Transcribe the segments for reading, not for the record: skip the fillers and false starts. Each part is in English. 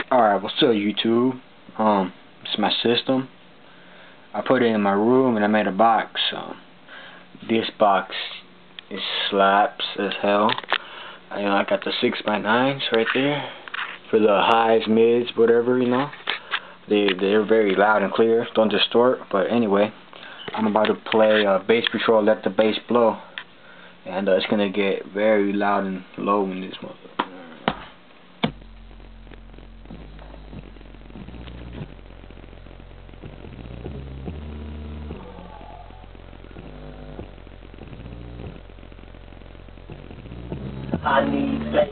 Alright, what's up YouTube? It's my system. I put it in my room and I made a box. This box is slaps as hell. I got the 6x9s right there for the highs, mids, whatever, you know. They're very loud and clear, don't distort. But anyway, I'm about to play Bass Patrol, Let the Bass Blow, and it's gonna get very loud and low in this motherfucker. I need bass.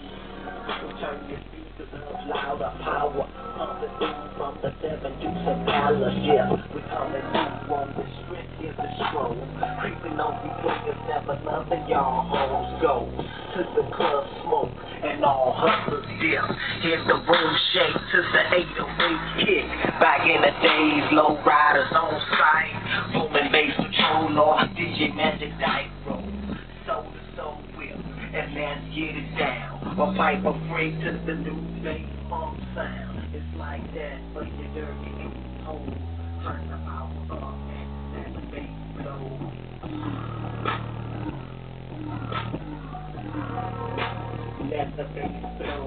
Turn your speakers up louder, power. Pumping through from the 7 deuce of Dallas. Yeah, we coming through on the strip. Here's the stroll. Creeping on these players, never none of y'all hoes go to the club, smoke, and all hustlers dip. Here's the room shake to the 808 kick. Back in the days, low riders on site, booming Bass Patrol or DJ Magic Dice Roll. Soul to soul whip. And let's get it down. A pipe of freight to the new bass funk sound. It's like that for your dirty home. Turn the power up and let the bass blow. Let the bass blow.